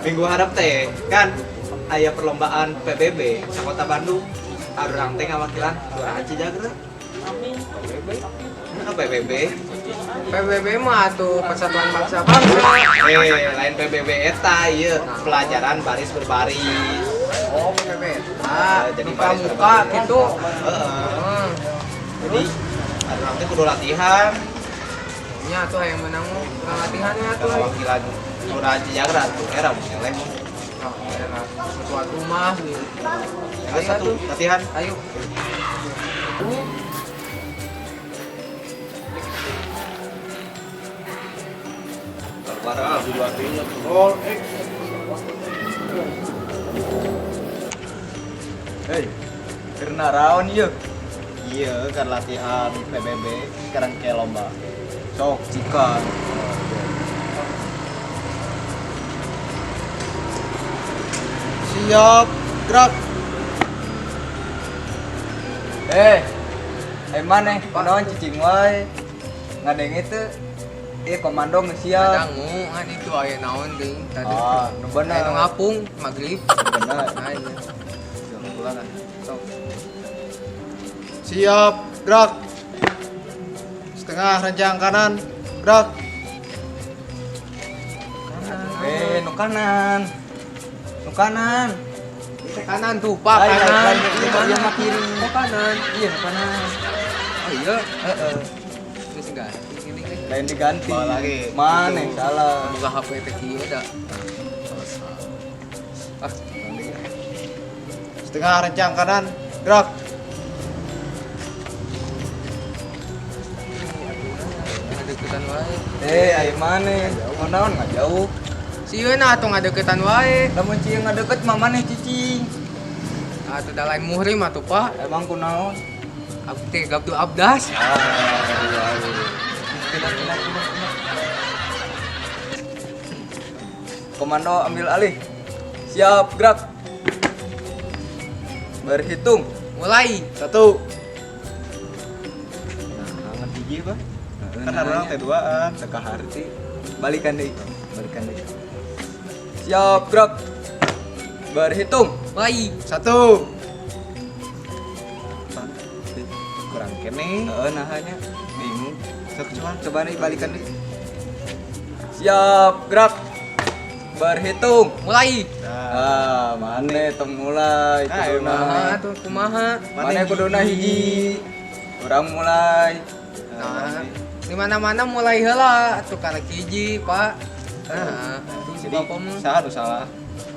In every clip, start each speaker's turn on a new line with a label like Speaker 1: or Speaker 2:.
Speaker 1: Minggu harap teh kan aya perlombaan PBB sa Kota Bandung. Arurang teh ngawakilan Kelurahan Cijagra.
Speaker 2: Amin.
Speaker 1: Nah, PBB.
Speaker 3: PBB mah atuh Persatuan Bangsa Bangsa.
Speaker 1: Lain PBB eta ieu pelajaran baris berbaris.
Speaker 3: Oh, PBB.
Speaker 1: Jadi
Speaker 3: Muka
Speaker 1: baris
Speaker 3: muka
Speaker 1: berbaris.
Speaker 3: gitu.
Speaker 1: Heeh. Jadi arurang teh kudu latihan.
Speaker 3: Nya tuh yang menang latihannya tuh.
Speaker 1: Ngawakilan Kelurahan Cijagra tuh era mungkin leh.
Speaker 3: Tuan rumah gitu.
Speaker 1: Ya satu latihan.
Speaker 3: Ayo.
Speaker 1: Para dilatihnya Hei, karena raon ieu. Iya, kan latihan PBB sekarang kayak lomba. Sok cikan. Siap, gerak.
Speaker 4: Maneh, naon cicing wae. Ngadeng itu komando geus siap.
Speaker 3: Dangu kan itu aya naon deui tadi.
Speaker 4: Nu bener.
Speaker 3: Aya nu ngapung magrib.
Speaker 4: Bener.
Speaker 3: Nah, iya.
Speaker 4: Ulangan. Sok.
Speaker 1: Siap, gerak. Setengah rencang kanan, gerak.
Speaker 4: Nu kanan. Nu kanan.
Speaker 3: Kanan tuh, Pak,
Speaker 4: Ay,
Speaker 3: kanan.
Speaker 4: Iya mah kiri.
Speaker 3: Oh, kanan.
Speaker 4: Iya, nu kanan.
Speaker 3: Oh iya,
Speaker 4: Heeh.
Speaker 3: geus enggak. Ini
Speaker 4: Lain diganti.
Speaker 1: Bawa lagi.
Speaker 4: Maneh salah.
Speaker 3: buka HP teh kieu da.
Speaker 1: Setengah rencang kanan, gerak.
Speaker 3: Ngadeukeutan wae.
Speaker 4: Ayo maneh. Mau naon nggak jauh.
Speaker 3: Sieun atuh ngadeukeutan wae.
Speaker 4: Lamun cieung ngadeket mah maneh cicing.
Speaker 3: Atuh da lain muhrim atuh, Pak.
Speaker 4: Emang kunaon?
Speaker 3: Aku teh gabtu abdas.
Speaker 4: Komando ambil alih. Siap, gerak. Berhitung.
Speaker 3: Mulai.
Speaker 1: Satu.
Speaker 4: Hangat hiji, Pak.
Speaker 1: Kan orang teh duaan.
Speaker 4: Teka harti. Balikan deh. Siap, gerak. Berhitung.
Speaker 3: Mulai.
Speaker 1: Satu. Kurang kene.
Speaker 4: Nah hanya bingung.
Speaker 1: Sok cuman.
Speaker 4: Coba nih balikan deh. Siap, gerak. Berhitung.
Speaker 3: Mulai.
Speaker 4: Mana tong mulai.
Speaker 3: Kumaha tuh kumaha.
Speaker 4: Mana kuduna hiji. Urang mulai.
Speaker 3: Nah, di mana-mana mulai heula atuh karek hiji, Pak. Nah, atuh si Bapak mah
Speaker 1: Salah nu salah.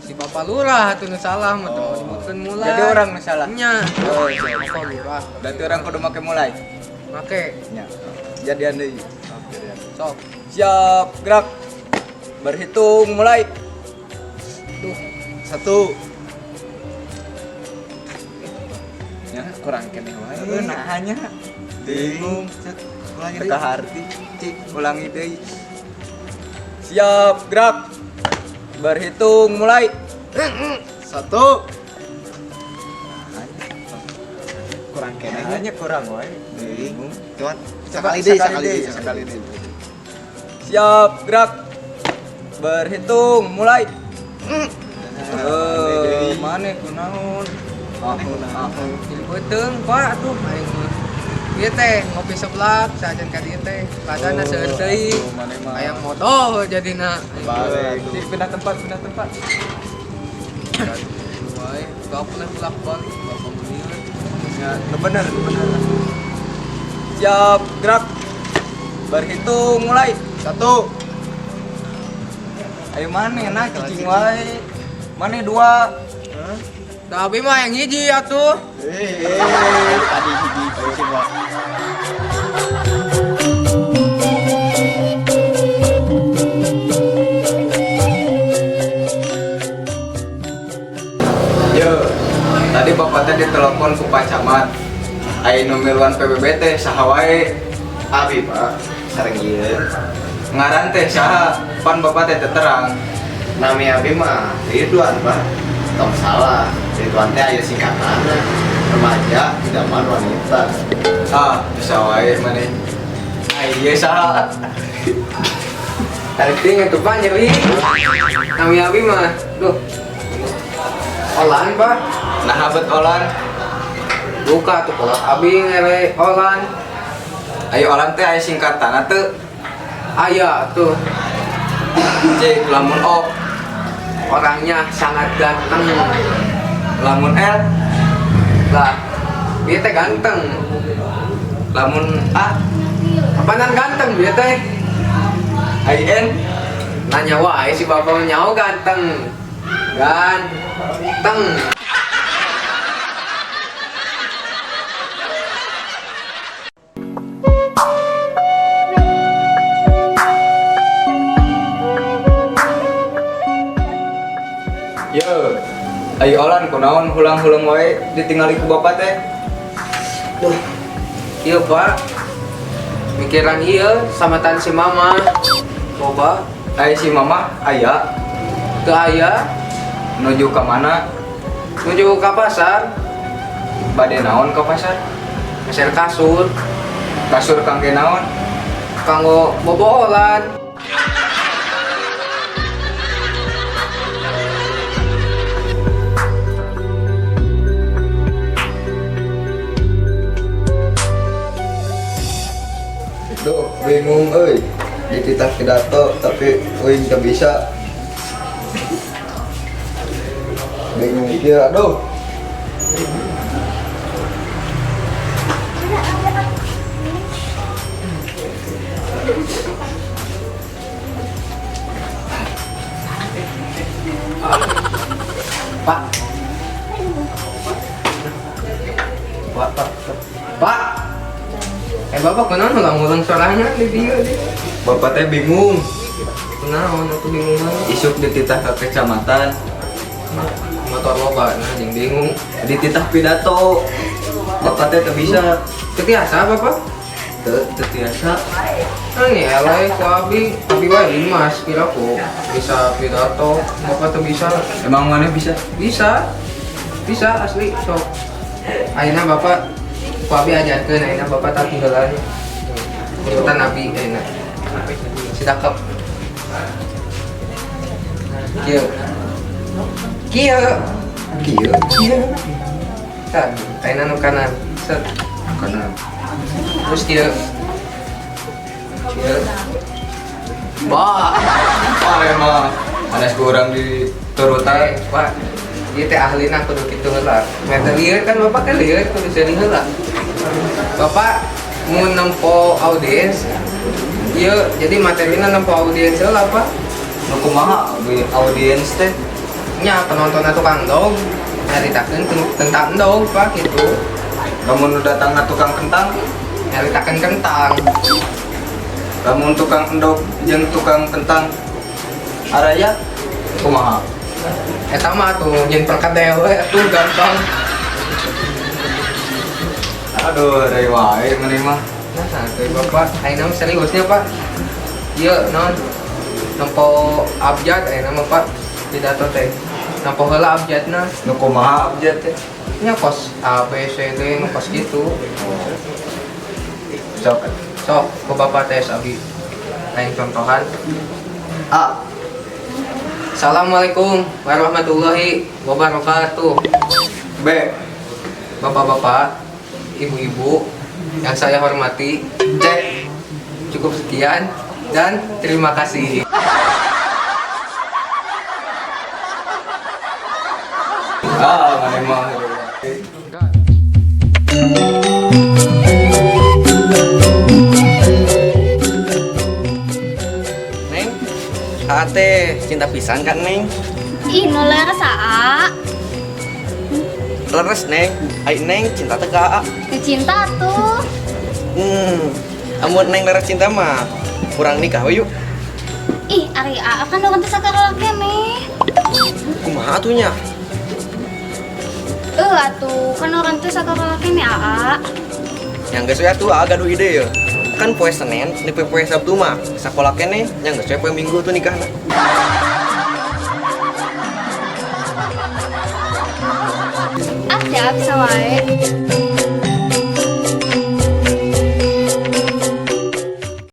Speaker 3: si Bapak Lurah atuh nu salah mah tuh disebutkeun mulai.
Speaker 4: Jadi orang nu salah.
Speaker 3: Nya.
Speaker 4: Oh,
Speaker 3: Bapak Lurah.
Speaker 4: berarti orang kudu make mulai.
Speaker 3: Make.
Speaker 4: Nya. Jadian deui.
Speaker 3: Sok.
Speaker 4: Siap, gerak. Berhitung mulai.
Speaker 3: Tuh.
Speaker 1: Satu.
Speaker 4: Ya, kurang kene wae. Nah hanya
Speaker 1: Bingung. Ulangi
Speaker 4: teka harti. Cik, ulangi deui. Siap, gerak. Berhitung mulai.
Speaker 1: Satu. Kurang kene.
Speaker 4: Hanya kurang wae.
Speaker 1: Bingung. Cuman
Speaker 4: Coba
Speaker 1: sekali deui.
Speaker 4: Siap, gerak. Berhitung mulai. Mana kunaon?
Speaker 3: Jadi beuteung, Pak atuh aing mah. Ieu teh ngopi seblak sajen ka dieu teh. Kadana seueur teuing. Aya moto jadina.
Speaker 1: Balik.
Speaker 4: Pindah tempat.
Speaker 3: Wae, gapunan belak balik Bapak menilai.
Speaker 4: Ya, benar. Siap, gerak. Berhitung mulai.
Speaker 1: Satu.
Speaker 4: Ayo mana enak cicing wae. Mana dua.
Speaker 3: Da abi mah yang hiji atuh.
Speaker 1: Tadi hiji semua.
Speaker 4: Yo, tadi bapak tadi telepon ku Pak Camat. Ai nu miluan PBB teh saha wae?
Speaker 1: Abi Pak, sareng ieu.
Speaker 4: Ngaran teh saha? Pan bapak teh teu terang.
Speaker 1: Nami Abi mah Ridwan Pak. Tong salah, Ridwan teh aya singkatanna. Remaja idaman wanita.
Speaker 4: Ah, bisa wae maneh. Ai ieu saha?
Speaker 3: Tarik ting itu Pak nyeri. Nami abi mah, duh. Olan Pak,
Speaker 4: Nah habet olan.
Speaker 3: buka tuh kolot abi ngere olan.
Speaker 4: Ayo olan teh aya singkatan teu?
Speaker 3: Aya tuh,
Speaker 4: Cek lamun O,
Speaker 3: orangnya sangat ganteng.
Speaker 4: lamun L,
Speaker 3: Lah, dia teh ganteng.
Speaker 4: lamun A,
Speaker 3: Apaanan ganteng dia teh?
Speaker 4: IN,
Speaker 3: Nanya wae si bapak nyawa ganteng. Ganteng.
Speaker 4: Yo, ayo olan kunaon hulang-hulang wae ditinggali ku bapak teh.
Speaker 3: Duh. Iya Pak. Mikiran iya samatan si mama. Coba
Speaker 4: Ai si mama aya
Speaker 3: teu aya
Speaker 4: nuju ka mana?
Speaker 3: menuju ke pasar,
Speaker 4: Bade naon ka pasar?
Speaker 3: pasar kasur,
Speaker 4: Kasur kangge naon?
Speaker 3: kanggo bobolan.
Speaker 4: Duh, bingung euy. Dititah pidato tapi euy teu bisa. Bingung kieu aduh.
Speaker 3: Pak. Pak. Bapak kenapa ngulang suaranya di dia?
Speaker 4: Bapak teh bingung.
Speaker 3: Kenapa aku bingung banget.
Speaker 4: Isuk dititah ke kecamatan,
Speaker 3: Motor loba, nah yang bingung.
Speaker 4: dititah pidato. Bapak teh teu bisa.
Speaker 3: Ketiasa Bapak?
Speaker 4: Teu tiasa.
Speaker 3: Ini elai ku abi wae Mas kira ku bisa pidato, Bapak tuh bisa.
Speaker 4: Emang mana bisa?
Speaker 3: Bisa asli sok. Ayeuna Bapak ku abi ajarkeun ayeuna Bapak tak tinggalan. Ikutan abi ayeuna. Sidakep. Kieu.
Speaker 4: Kieu.
Speaker 3: Tah, ayeuna nu kanan. Set.
Speaker 4: Kanan.
Speaker 3: Terus kieu. Kieu. Bah.
Speaker 4: Pak emang anes kurang diturutan.
Speaker 3: Pak, dia teh ahlina kudu kitu heula. Meta lieur kan Bapak kan lieur kudu seuing heula. Bapak mau nempo audiens. Ieu jadi materina nempo audiens heula, Pak.
Speaker 4: Nu kumaha audiens teh?
Speaker 3: Nya penontonna tukang dog. Nyaritakeun tentang dog, Pak gitu.
Speaker 4: Lamun nu datangna tukang kentang,
Speaker 3: Nyaritakeun kentang.
Speaker 4: lamun tukang endog jeung tukang kentang araya kumaha?
Speaker 3: Eta mah tuh jeung perkedel we atuh gampang.
Speaker 4: Aduh, rei wae maneh mah.
Speaker 3: Nah, tuh Bapak, ayeuna mah seriusnya, Pak. Ieu non nempo abjad ayeuna mah, Pak. Pidato teh. Nempo heula abjadna.
Speaker 4: Nu kumaha abjad teh?
Speaker 3: Nya kos A B C D nu kos kitu.
Speaker 4: Sok.
Speaker 3: Sok, ke Bapak tes abi. Lain contohan.
Speaker 4: A.
Speaker 3: Assalamualaikum warahmatullahi wabarakatuh.
Speaker 4: B.
Speaker 3: Bapak-bapak, ibu-ibu yang saya hormati,
Speaker 4: C.
Speaker 3: cukup sekian dan terima kasih.
Speaker 4: Maneh mah.
Speaker 2: Neng, ate cinta pisan kan Neng?
Speaker 5: Ih, nuler saa.
Speaker 2: Leres Neng, ai Neng cinta teh ka.
Speaker 5: Cinta tuh.
Speaker 2: Amun Neng leres cinta mah kurang nikah we yuk.
Speaker 5: Ih, ari A kan udah sakar laki nih.
Speaker 2: Kumaha atuh nya?
Speaker 5: Atuh kan orang tuh sakar laki nih A.
Speaker 2: Yang geus we atuh agak adu ide ya. Kan poe Senin, nepi poe Sabtu mah sakola keneh, yang geus we poe Minggu tuh nikahna.
Speaker 5: Ah, siap bisa wae.